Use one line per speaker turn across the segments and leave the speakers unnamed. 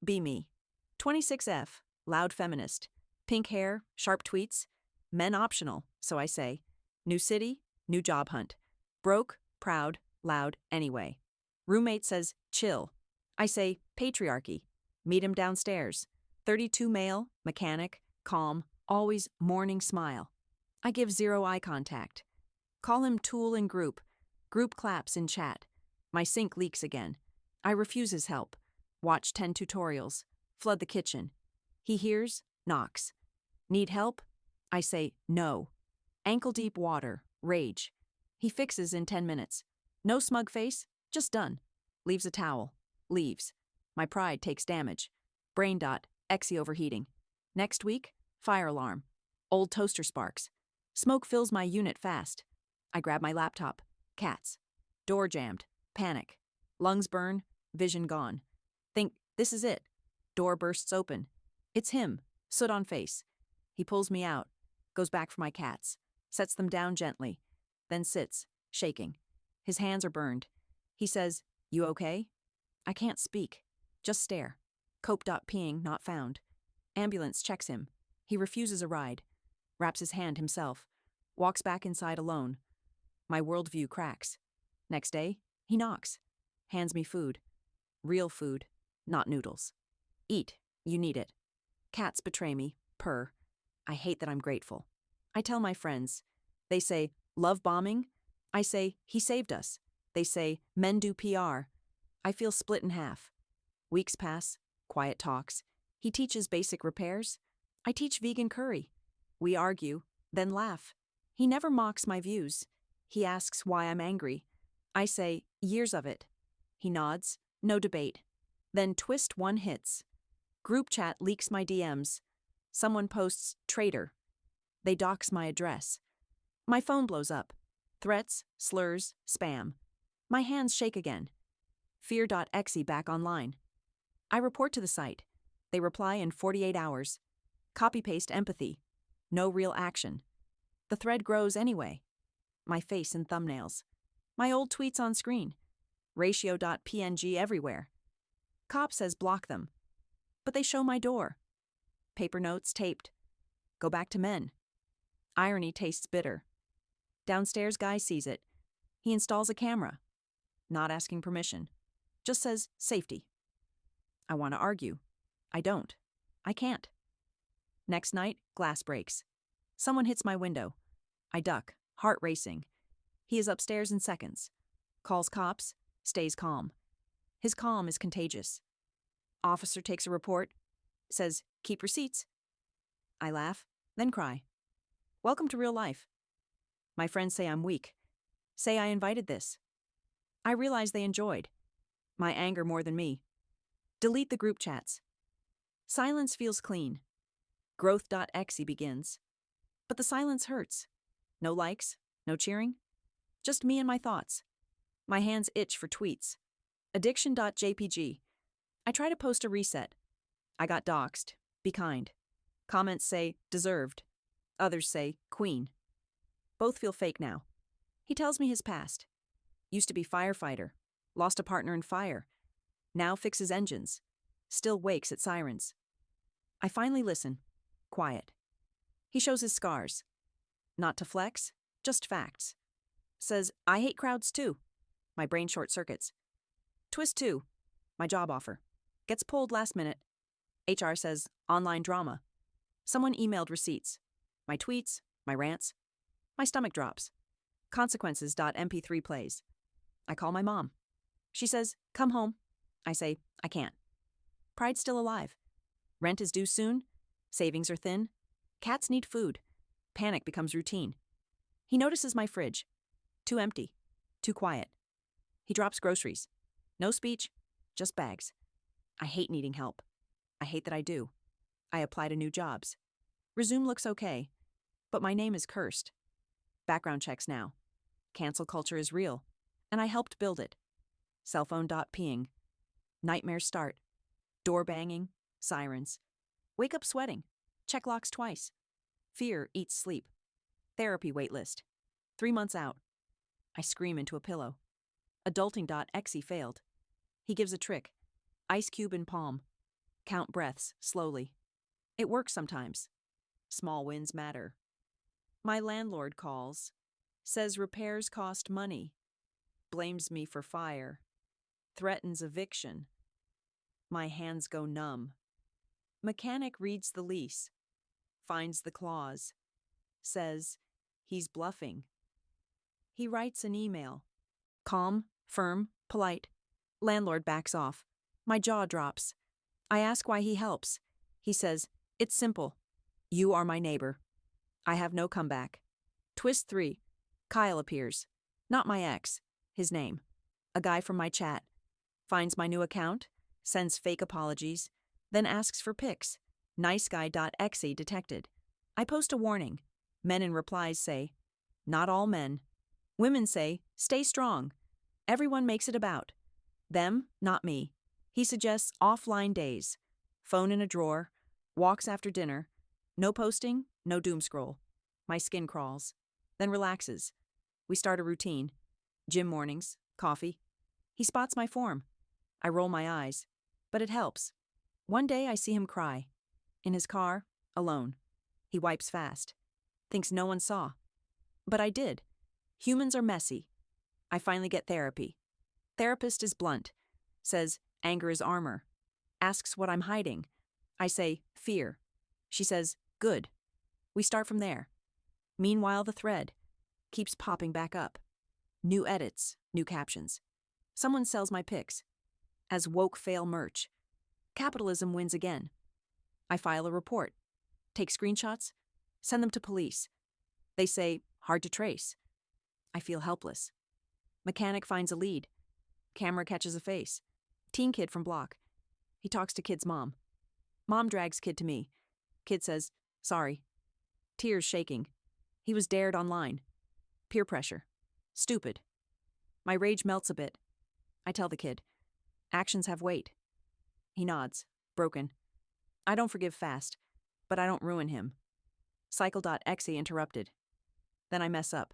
Be me. 26F, loud feminist. Pink hair, sharp tweets. Men optional, so I say. New city, new job hunt. Broke, proud, loud, anyway. Roommate says, chill. I say, patriarchy. Meet him downstairs. 32 male, mechanic, calm, always morning smile. I give zero eye contact. Call him tool in group. Group claps in chat. My sink leaks again. I refuse his help. Watch 10 tutorials. Flood the kitchen. He hears, knocks. Need help? I say, no. Ankle deep water, rage. He fixes in 10 minutes. No smug face, just done. Leaves a towel. Leaves. My pride takes damage. Brain dot, Exy overheating. Next week, fire alarm. Old toaster sparks. Smoke fills my unit fast. I grab my laptop. Cats. Door jammed. Panic. Lungs burn. Vision gone. Think, this is it. Door bursts open. It's him. Soot on face. He pulls me out. Goes back for my cats. Sets them down gently. Then sits, shaking. His hands are burned. He says, you okay? I can't speak. Just stare. Cope.peeing not found. Ambulance checks him. He refuses a ride. Wraps his hand himself. Walks back inside alone. My worldview cracks. Next day, he knocks. Hands me food. Real food, not noodles. Eat, you need it. Cats betray me, purr. I hate that I'm grateful. I tell my friends. They say, love bombing? I say, he saved us. They say, men do PR. I feel split in half. Weeks pass, quiet talks. He teaches basic repairs. I teach vegan curry. We argue, then laugh. He never mocks my views. He asks why I'm angry. I say, years of it. He nods, no debate. Then twist one hits. Group chat leaks my DMs. Someone posts, traitor. They dox my address. My phone blows up. Threats, slurs, spam. My hands shake again. Fear.exe back online. I report to the site. They reply in 48 hours. Copy-paste empathy. No real action. The thread grows anyway. My face in thumbnails. My old tweets on screen. Ratio.png everywhere. Cop says block them. But they show my door. Paper notes taped. Go back to men. Irony tastes bitter. Downstairs guy sees it. He installs a camera. Not asking permission. Just says safety. I want to argue. I don't. I can't. Next night, glass breaks. Someone hits my window. I duck, heart racing. He is upstairs in seconds. Calls cops, stays calm. His calm is contagious. Officer takes a report, says, keep receipts. I laugh, then cry. Welcome to real life. My friends say I'm weak. Say I invited this. I realize they enjoyed. My anger more than me. Delete the group chats. Silence feels clean. Growth.exe begins. But the silence hurts. No likes, no cheering. Just me and my thoughts. My hands itch for tweets. Addiction.jpg. I try to post a reset. I got doxxed. Be kind. Comments say, deserved. Others say, queen. Both feel fake now. He tells me his past. Used to be firefighter. Lost a partner in fire. Now fixes engines. Still wakes at sirens. I finally listen. Quiet. He shows his scars. Not to flex, just facts. Says, I hate crowds too. My brain short circuits. Twist 2. My job offer. Gets pulled last minute. HR says, online drama. Someone emailed receipts. My tweets, my rants. My stomach drops. Consequences.mp3 plays. I call my mom. She says, come home. I say, I can't. Pride's still alive. Rent is due soon. Savings are thin. Cats need food. Panic becomes routine. He notices my fridge. Too empty. Too quiet. He drops groceries. No speech, just bags. I hate needing help. I hate that I do. I apply to new jobs. Resume looks okay, but my name is cursed. Background checks now. Cancel culture is real, and I helped build it. Cellphone.peeing. Nightmares start. Door banging, sirens. Wake up sweating. Check locks twice. Fear eats sleep. Therapy waitlist. 3 months out. I scream into a pillow. Adulting.exe failed. He gives a trick. Ice cube in palm. Count breaths, slowly. It works sometimes. Small wins matter. My landlord calls. Says repairs cost money. Blames me for fire. Threatens eviction. My hands go numb. Mechanic reads the lease. Finds the clause. Says he's bluffing. He writes an email. Calm, firm, polite. Landlord backs off. My jaw drops. I ask why he helps. He says, it's simple. You are my neighbor. I have no comeback. Twist 3. Kyle appears. Not my ex. His name. A guy from my chat. Finds my new account. Sends fake apologies. Then asks for pics. Niceguy.exe detected. I post a warning. Men in replies say, not all men. Women say, stay strong. Everyone makes it about. Them, not me. He suggests offline days. Phone in a drawer. Walks after dinner. No posting, no doom scroll. My skin crawls. Then relaxes. We start a routine. Gym mornings, coffee. He spots my form. I roll my eyes. But it helps. One day I see him cry. In his car, alone. He wipes fast. Thinks no one saw. But I did. Humans are messy. I finally get therapy. Therapist is blunt. Says, anger is armor. Asks what I'm hiding. I say, fear. She says, good. We start from there. Meanwhile, the thread keeps popping back up. New edits, new captions. Someone sells my pics. As woke fail merch. Capitalism wins again. I file a report. Take screenshots. Send them to police. They say, hard to trace. I feel helpless. Mechanic finds a lead. Camera catches a face. Teen kid from block. He talks to kid's mom. Mom drags kid to me. Kid says, sorry. Tears shaking. He was dared online. Peer pressure. Stupid. My rage melts a bit. I tell the kid. Actions have weight. He nods. Broken. I don't forgive fast, but I don't ruin him. Cycle.exe interrupted. Then I mess up.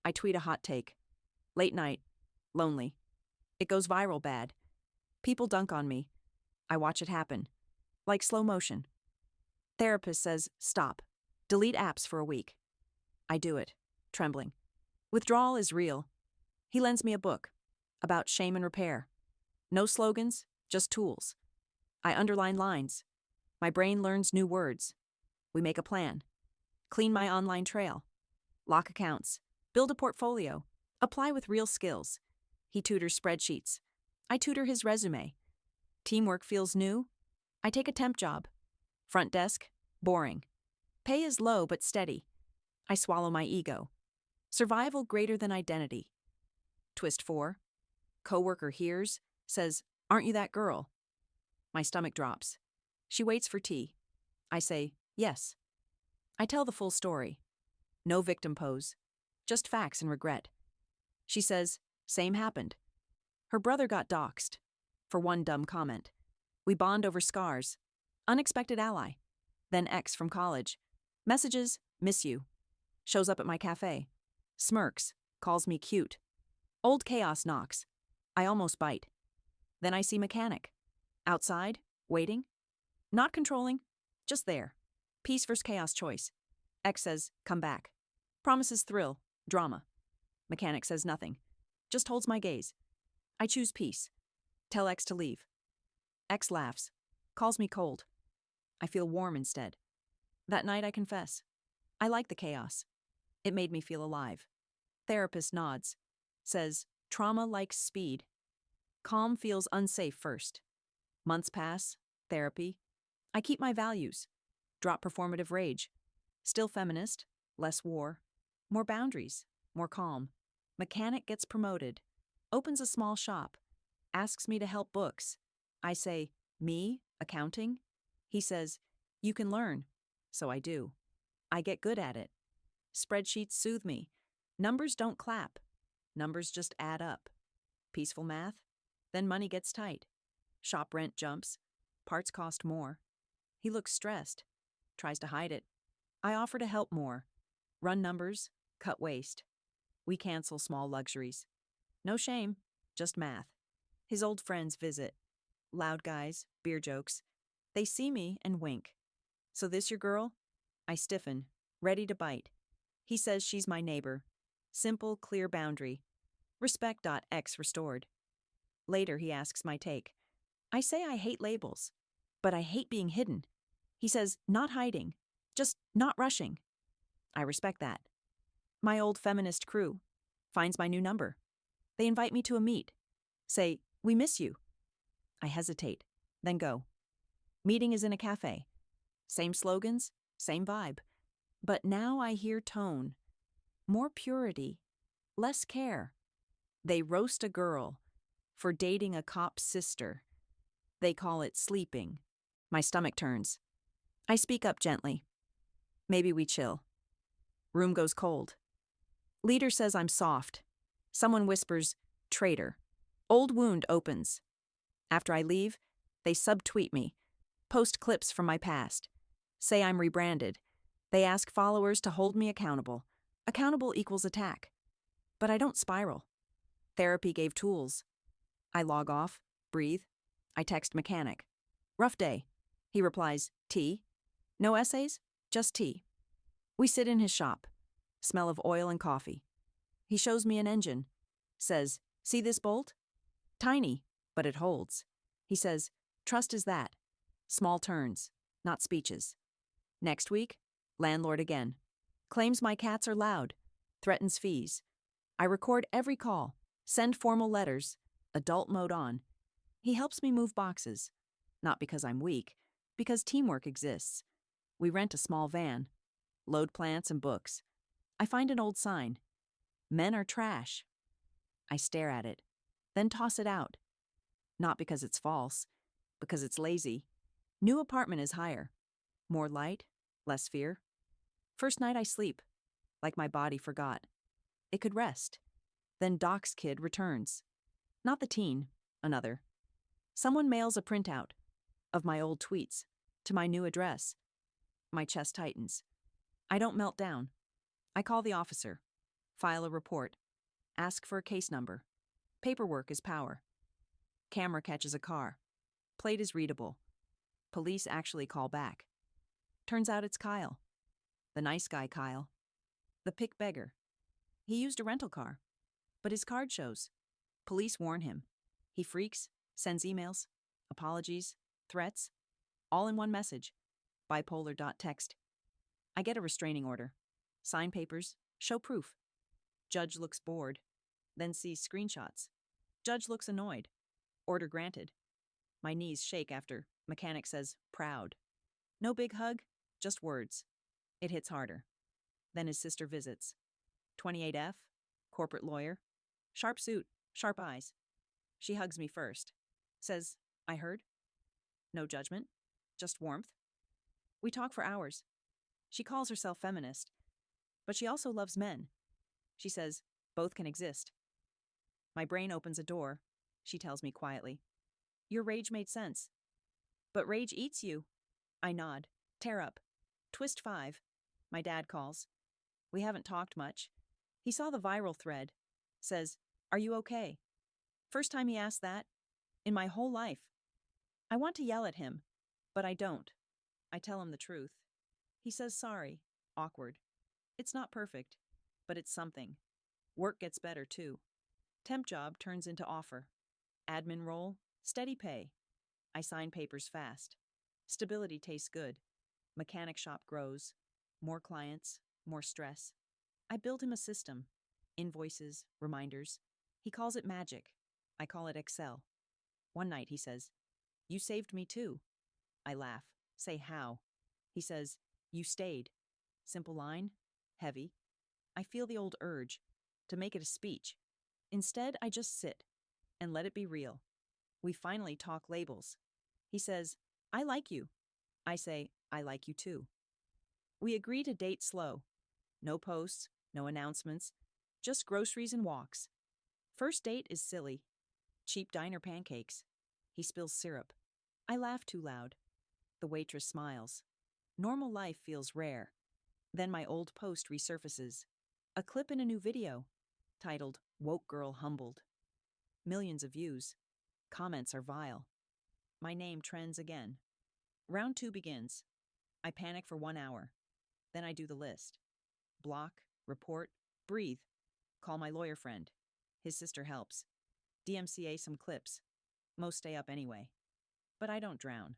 I tweet a hot take. Late night. Lonely. It goes viral bad. People dunk on me. I watch it happen. Like slow motion. Therapist says, stop. Delete apps for a week. I do it, trembling. Withdrawal is real. He lends me a book about shame and repair. No slogans, just tools. I underline lines. My brain learns new words. We make a plan. Clean my online trail. Lock accounts. Build a portfolio. Apply with real skills. He tutors spreadsheets. I tutor his resume. Teamwork feels new. I take a temp job. Front desk, boring. Pay is low but steady. I swallow my ego. Survival greater than identity. Twist 4. Coworker hears, says, aren't you that girl? My stomach drops. She waits for tea. I say, yes. I tell the full story. No victim pose. Just facts and regret. She says, same happened. Her brother got doxxed. For one dumb comment. We bond over scars. Unexpected ally. Then ex from college. Messages, miss you. Shows up at my cafe. Smirks, calls me cute. Old chaos knocks. I almost bite. Then I see mechanic. Outside, waiting. Not controlling, just there. Peace versus chaos choice. Ex says, come back. Promises thrill, drama. Mechanic says nothing. Just holds my gaze. I choose peace. Tell ex to leave. Ex laughs. Calls me cold. I feel warm instead. That night I confess. I like the chaos. It made me feel alive. Therapist nods. Says, trauma likes speed. Calm feels unsafe first. Months pass. Therapy. I keep my values. Drop performative rage. Still feminist. Less war. More boundaries. More calm. Mechanic gets promoted. Opens a small shop. Asks me to help books. I say, me? Accounting? He says, you can learn. So I do. I get good at it. Spreadsheets soothe me. Numbers don't clap. Numbers just add up. Peaceful math. Then money gets tight. Shop rent jumps. Parts cost more. He looks stressed. Tries to hide it. I offer to help more. Run numbers. Cut waste. We cancel small luxuries. No shame. Just math. His old friends visit. Loud guys. Beer jokes. They see me and wink. So this your girl? I stiffen, ready to bite. He says she's my neighbor. Simple, clear boundary. Respect.x restored. Later, he asks my take. I say I hate labels, but I hate being hidden. He says, not hiding, just not rushing. I respect that. My old feminist crew finds my new number. They invite me to a meet. Say, we miss you. I hesitate, then go. Meeting is in a cafe. Same slogans, same vibe. But now I hear tone. More purity, less care. They roast a girl for dating a cop's sister. They call it sleeping. My stomach turns. I speak up gently. Maybe we chill. Room goes cold. Leader says I'm soft. Someone whispers, traitor. Old wound opens. After I leave, they subtweet me, post clips from my past, say I'm rebranded. They ask followers to hold me accountable. Accountable equals attack. But I don't spiral. Therapy gave tools. I log off, breathe. I text mechanic. Rough day. He replies, tea? No essays? Just tea. We sit in his shop. Smell of oil and coffee. He shows me an engine. Says, see this bolt? Tiny, but it holds. He says, trust is that. Small turns, not speeches. Next week, landlord again. Claims my cats are loud. Threatens fees. I record every call. Send formal letters. Adult mode on. He helps me move boxes. Not because I'm weak, because teamwork exists. We rent a small van. Load plants and books. I find an old sign. Men are trash. I stare at it, then toss it out. Not because it's false, because it's lazy. New apartment is higher. More light, less fear. First night I sleep, like my body forgot. It could rest. Then Doc's kid returns. Not the teen, another. Someone mails a printout of my old tweets to my new address. My chest tightens. I don't melt down. I call the officer, file a report, ask for a case number. Paperwork is power. Camera catches a car. Plate is readable. Police actually call back. Turns out it's Kyle. The nice guy Kyle. The pick beggar. He used a rental car, but his card shows. Police warn him. He freaks, sends emails, apologies, threats, all in one message. Bipolar.text. I get a restraining order. Sign papers, show proof. Judge looks bored, then sees screenshots. Judge looks annoyed. Order granted. My knees shake after mechanic says, proud. No big hug, just words. It hits harder. Then his sister visits. 28F, corporate lawyer. Sharp suit, sharp eyes. She hugs me first. Says, I heard. No judgment, just warmth. We talk for hours. She calls herself feminist, but she also loves men. She says, both can exist. My brain opens a door. She tells me quietly. Your rage made sense. But rage eats you. I nod. Tear up. Twist 5. My dad calls. We haven't talked much. He saw the viral thread. Says, are you okay? First time he asked that in my whole life. I want to yell at him, but I don't. I tell him the truth. He says sorry. Awkward. It's not perfect, but it's something. Work gets better too. Temp job turns into offer. Admin role, steady pay. I sign papers fast. Stability tastes good. Mechanic shop grows. More clients, more stress. I build him a system. Invoices, reminders. He calls it magic. I call it Excel. One night he says, you saved me too. I laugh. Say how. He says, you stayed. Simple line, heavy. I feel the old urge to make it a speech. Instead, I just sit and let it be real. We finally talk labels. He says, I like you. I say, I like you too. We agree to date slow. No posts, no announcements, just groceries and walks. First date is silly. Cheap diner pancakes. He spills syrup. I laugh too loud. The waitress smiles. Normal life feels rare. Then my old post resurfaces. A clip in a new video, titled, Woke Girl Humbled. Millions of views. Comments are vile. My name trends again. Round 2 begins. I panic for 1 hour. Then I do the list. Block, report, breathe. Call my lawyer friend. His sister helps. DMCA some clips. Most stay up anyway. But I don't drown.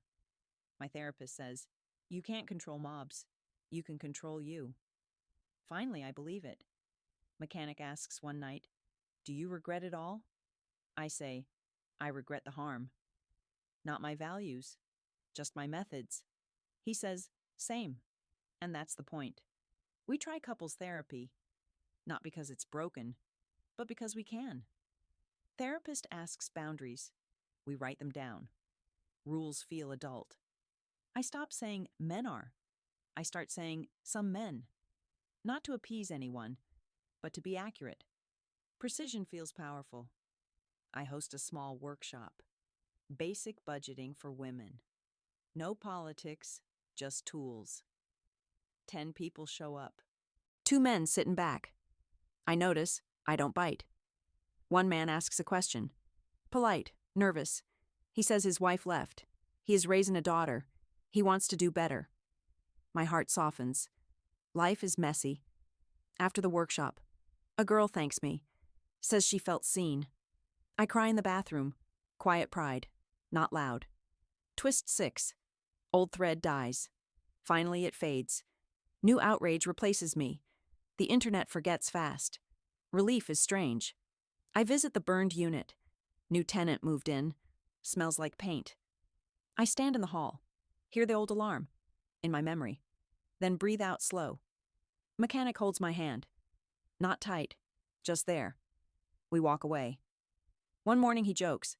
My therapist says, "You can't control mobs. You can control you." Finally, I believe it. Mechanic asks one night, "Do you regret it all?" I say, "I regret the harm. Not my values, just my methods." He says, "Same." And that's the point. We try couples therapy, not because it's broken, but because we can. Therapist asks boundaries. We write them down. Rules feel adult. I stop saying men are. I start saying some men. Not to appease anyone, but to be accurate. Precision feels powerful. I host a small workshop. Basic budgeting for women. No politics, just tools. 10 people show up. 2 men sitting back. I notice, I don't bite. One man asks a question. Polite, nervous. He says his wife left. He is raising a daughter. He wants to do better. My heart softens. Life is messy. After the workshop, a girl thanks me. Says she felt seen. I cry in the bathroom. Quiet pride. Not loud. Twist 6. Old thread dies. Finally it fades. New outrage replaces me. The internet forgets fast. Relief is strange. I visit the burned unit. New tenant moved in. Smells like paint. I stand in the hall. Hear the old alarm. In my memory. Then breathe out slow. Mechanic holds my hand. Not tight. Just there. We walk away. One morning he jokes.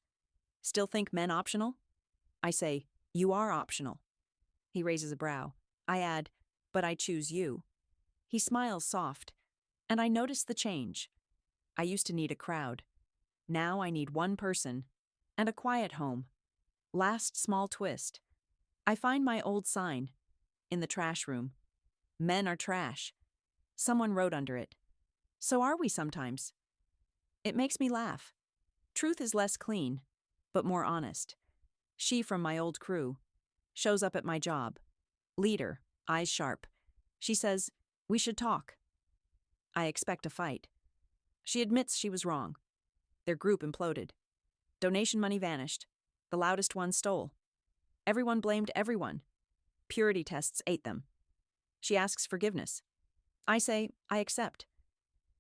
"Still think men optional?" I say, "You are optional." He raises a brow. I add, "But I choose you." He smiles soft. And I notice the change. I used to need a crowd. Now I need one person. And a quiet home. Last small twist. I find my old sign. In the trash room. Men are trash. Someone wrote under it. So are we sometimes. It makes me laugh. Truth is less clean, but more honest. She from my old crew. Shows up at my job. Leader, eyes sharp. She says, "We should talk." I expect a fight. She admits she was wrong. Their group imploded. Donation money vanished. The loudest one stole. Everyone blamed everyone. Purity tests ate them. She asks forgiveness. I say, I accept.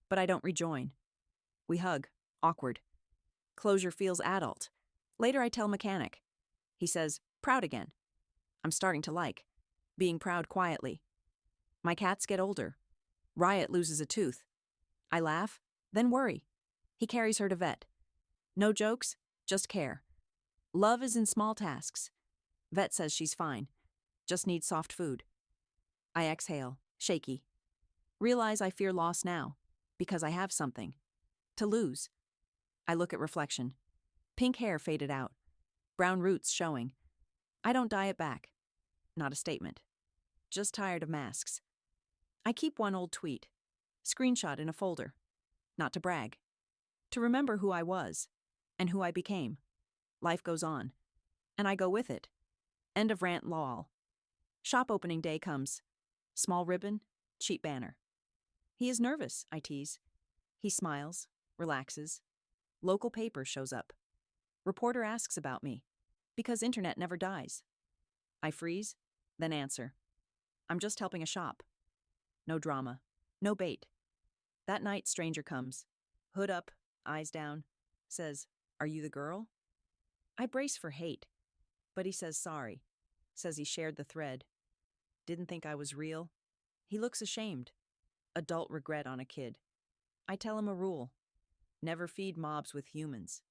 But I don't rejoin. We hug, awkward. Closure feels adult. Later I tell Mechanic. He says, proud again. I'm starting to like. Being proud quietly. My cats get older. Riot loses a tooth. I laugh, then worry. He carries her to vet. No jokes, just care. Love is in small tasks. Vet says she's fine. Just needs soft food. I exhale, shaky. Realize I fear loss now, because I have something. To lose. I look at reflection. Pink hair faded out. Brown roots showing. I don't dye it back. Not a statement. Just tired of masks. I keep one old tweet. Screenshot in a folder. Not to brag. To remember who I was. And who I became. Life goes on. And I go with it. End of rant lol. Shop opening day comes. Small ribbon, cheap banner. He is nervous, I tease. He smiles, relaxes. Local paper shows up. Reporter asks about me. Because internet never dies. I freeze, then answer. I'm just helping a shop. No drama. No bait. That night, stranger comes. Hood up, eyes down. Says, are you the girl? I brace for hate. But he says sorry. Says he shared the thread. Didn't think I was real. He looks ashamed. Adult regret on a kid. I tell him a rule. Never feed mobs with humans.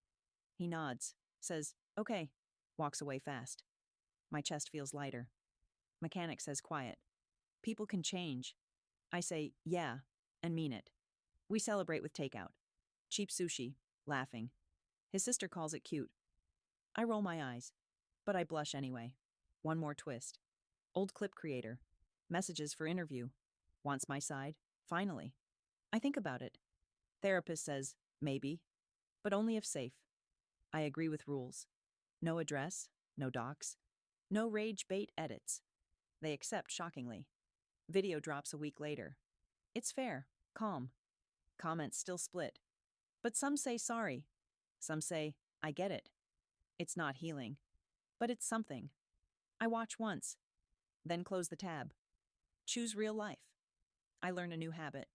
He nods. Says, okay. Walks away fast. My chest feels lighter. Mechanic says quiet. People can change. I say, yeah, and mean it. We celebrate with takeout. Cheap sushi, laughing. His sister calls it cute. I roll my eyes, but I blush anyway. One more twist. Old clip creator. Messages for interview. Wants my side, finally. I think about it. Therapist says, maybe, but only if safe. I agree with rules. No address, no docs. No rage bait edits. They accept shockingly. Video drops a week later. It's fair, calm. Comments still split. But some say sorry. Some say, I get it. It's not healing. But it's something. I watch once. Then close the tab. Choose real life. I learn a new habit.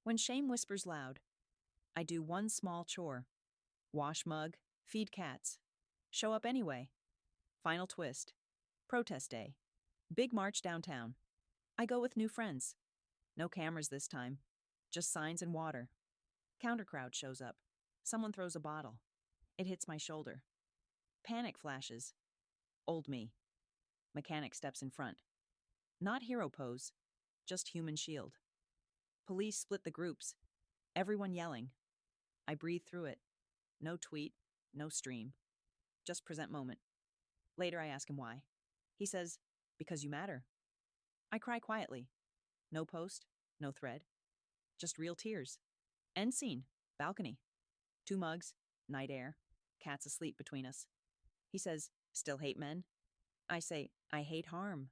When shame whispers loud, I do one small chore. Wash mug, feed cats. Show up anyway. Final twist. Protest day. Big march downtown. I go with new friends. No cameras this time. Just signs and water. Countercrowd shows up. Someone throws a bottle. It hits my shoulder. Panic flashes. Old me. Mechanic steps in front. Not hero pose. Just human shield. Police split the groups. Everyone yelling. I breathe through it. No tweet. No stream. Just present moment. Later I ask him why. He says, because you matter. I cry quietly. No post, no thread. Just real tears. End scene. Balcony. 2 mugs. Night air. Cats asleep between us. He says, still hate men? I say, I hate harm.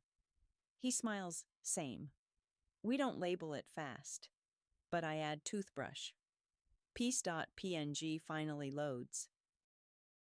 He smiles, same. We don't label it fast. But I add toothbrush. Piece.png finally loads.